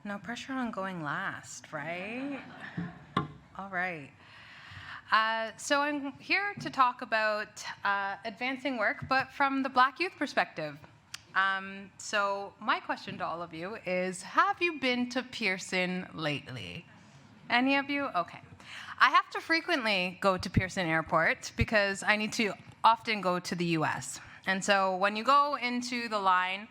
No pressure on going last, right? All right. So I'm here to talk about advancing work, but from the Black youth perspective. So my question to all of you is, have you been to Pearson lately? Any of you? Okay. I have to frequently go to Pearson Airport because I need to often go to the US. And so when you go into the line,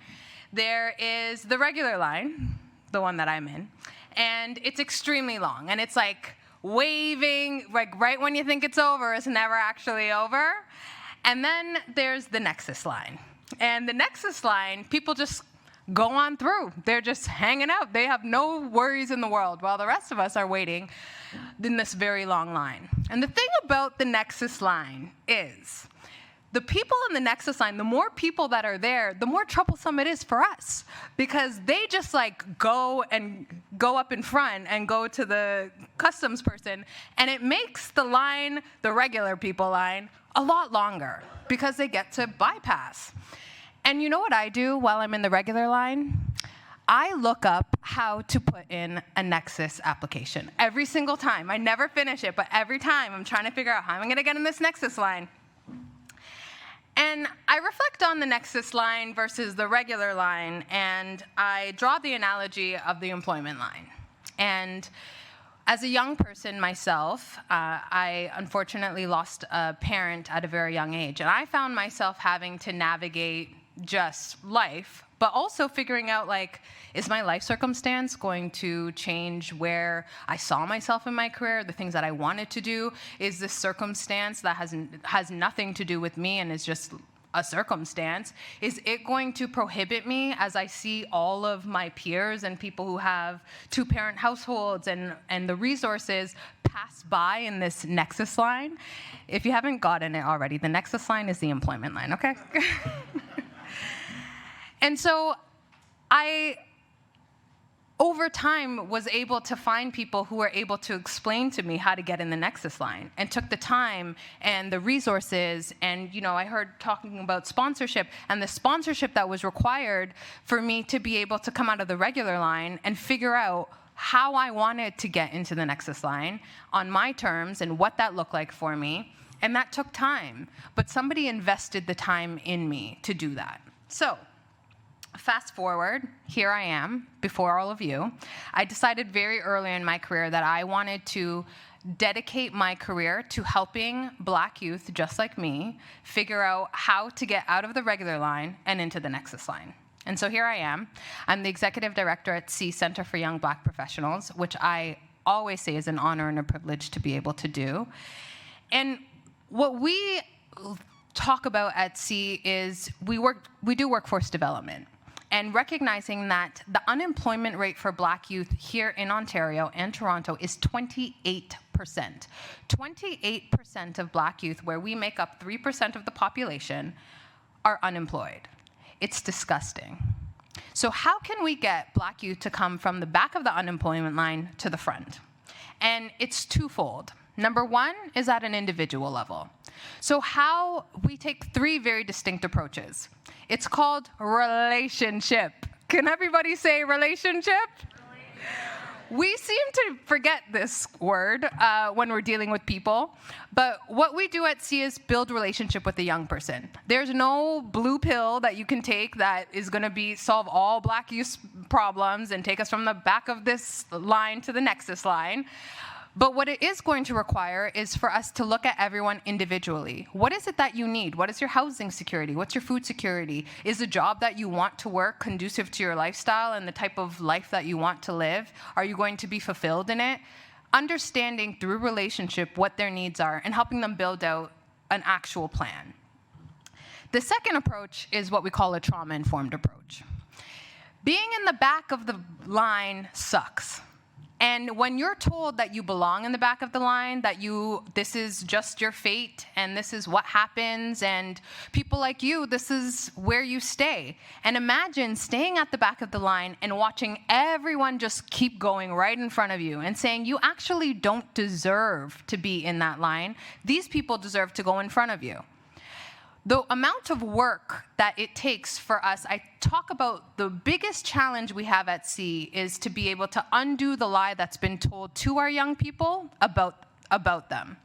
there is the regular line, the one that I'm in, and it's extremely long. And it's like waving, like right when you think it's over, it's never actually over. And then there's the Nexus line. And the Nexus line, people just go on through. They're just hanging out. They have no worries in the world, while the rest of us are waiting in this very long line. And the thing about the Nexus line is, the people in the Nexus line, the more people that are there, the more troublesome it is for us, because they just like go up in front and go to the customs person, and it makes the line, the regular people line, a lot longer because they get to bypass. And you know what I do while I'm in the regular line? I look up how to put in a Nexus application every single time. I never finish it, but every time I'm trying to figure out how I'm going to get in this Nexus line. And I reflect on the Nexus line versus the regular line, and I draw the analogy of the employment line. And as a young person myself, I unfortunately lost a parent at a very young age. And I found myself having to navigate just life, but also figuring out, like, is my life circumstance going to change where I saw myself in my career, the things that I wanted to do? Is this circumstance that has nothing to do with me and is just a circumstance, is it going to prohibit me as I see all of my peers and people who have two-parent households and the resources pass by in this Nexus line? If you haven't gotten it already, the Nexus line is the employment line, okay? And so I, over time, was able to find people who were able to explain to me how to get in the Nexus line, and took the time and the resources. And, you know, I heard talking about sponsorship, and the sponsorship that was required for me to be able to come out of the regular line and figure out how I wanted to get into the Nexus line on my terms and what that looked like for me. And that took time. But somebody invested the time in me to do that. So fast forward, here I am, before all of you. I decided very early in my career that I wanted to dedicate my career to helping Black youth, just like me, figure out how to get out of the regular line and into the Nexus line. And so here I am. I'm the executive director at C, Center for Young Black Professionals, which I always say is an honor and a privilege to be able to do. And what we talk about at C is we do workforce development. And recognizing that the unemployment rate for Black youth here in Ontario and Toronto is 28%. 28% of Black youth, where we make up 3% of the population, are unemployed. It's disgusting. So how can we get Black youth to come from the back of the unemployment line to the front? And it's twofold. Number one is at an individual level. So how we take three very distinct approaches. It's called relationship. Can everybody say relationship? We seem to forget this word when we're dealing with people, but what we do at C is build relationship with a young person. There's no blue pill that you can take that is going to solve all Black youth problems and take us from the back of this line to the Nexus line. But what it is going to require is for us to look at everyone individually. What is it that you need? What is your housing security? What's your food security? Is the job that you want to work conducive to your lifestyle and the type of life that you want to live? Are you going to be fulfilled in it? Understanding through relationship what their needs are and helping them build out an actual plan. The second approach is what we call a trauma-informed approach. Being in the back of the line sucks. And when you're told that you belong in the back of the line, that this is just your fate, and this is what happens, and people like you, this is where you stay. And imagine staying at the back of the line and watching everyone just keep going right in front of you and saying, you actually don't deserve to be in that line. These people deserve to go in front of you. the amount of work that it takes for us, I talk about the biggest challenge we have at sea is to be able to undo the lie that's been told to our young people about them.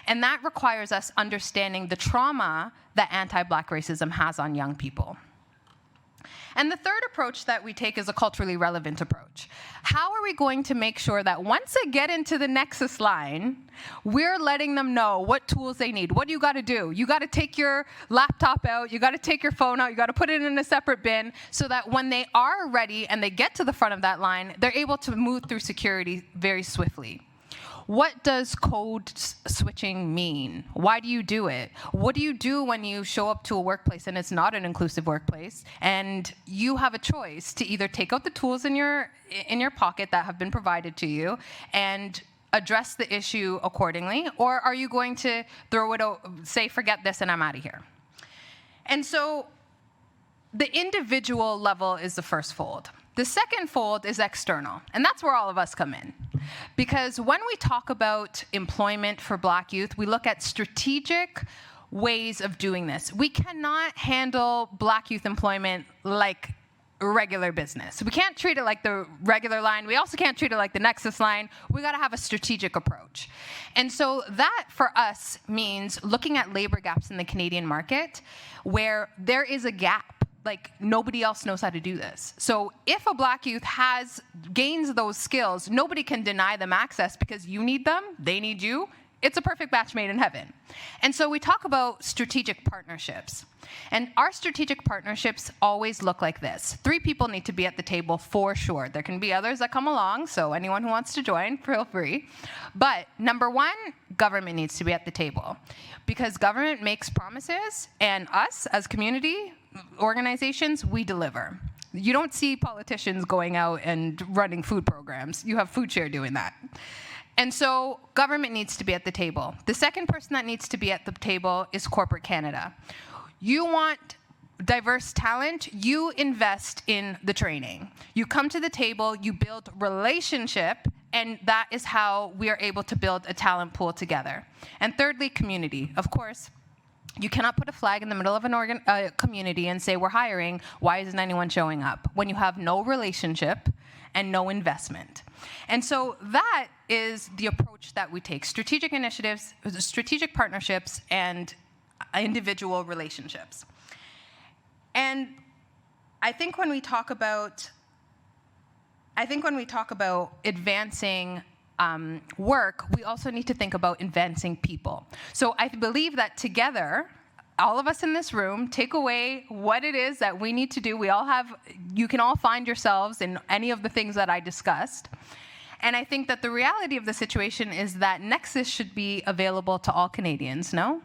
And that requires us understanding the trauma that anti-Black racism has on young people. And the third approach that we take is a culturally relevant approach. How are we going to make sure that once they get into the Nexus line, we're letting them know what tools they need? What do you got to do? You got to take your laptop out, you got to take your phone out, you got to put it in a separate bin so that when they are ready and they get to the front of that line, they're able to move through security very swiftly. What does code switching mean? Why do you do it? What do you do when you show up to a workplace and it's not an inclusive workplace and you have a choice to either take out the tools in your pocket that have been provided to you and address the issue accordingly, or are you going to throw it out, say, forget this and I'm out of here? And so the individual level is the first fold. The second fold is external, and that's where all of us come in. Because when we talk about employment for Black youth, we look at strategic ways of doing this. We cannot handle Black youth employment like regular business. We can't treat it like the regular line. We also can't treat it like the Nexus line. We got to have a strategic approach. And so that, for us, means looking at labor gaps in the Canadian market where there is a gap. Like, nobody else knows how to do this. So if a Black youth gains those skills, nobody can deny them access because you need them, they need you. It's a perfect match made in heaven. And so we talk about strategic partnerships. And our strategic partnerships always look like this. 3 people need to be at the table for sure. There can be others that come along, so anyone who wants to join, feel free. But number 1, government needs to be at the table. Because government makes promises, and us as community organizations, we deliver. You don't see politicians going out and running food programs. You have Food Share doing that. And so government needs to be at the table. The second person that needs to be at the table is corporate Canada. You want diverse talent, you invest in the training. You come to the table, you build relationship, and that is how we are able to build a talent pool together. And thirdly, community. Of course, you cannot put a flag in the middle of a community and say, we're hiring, why isn't anyone showing up? When you have no relationship and no investment. And so that is the approach that we take. Strategic initiatives, strategic partnerships, and individual relationships. And I think when we talk about advancing work, we also need to think about advancing people. So I believe that together, all of us in this room take away what it is that we need to do. You can all find yourselves in any of the things that I discussed. And I think that the reality of the situation is that Nexus should be available to all Canadians, no?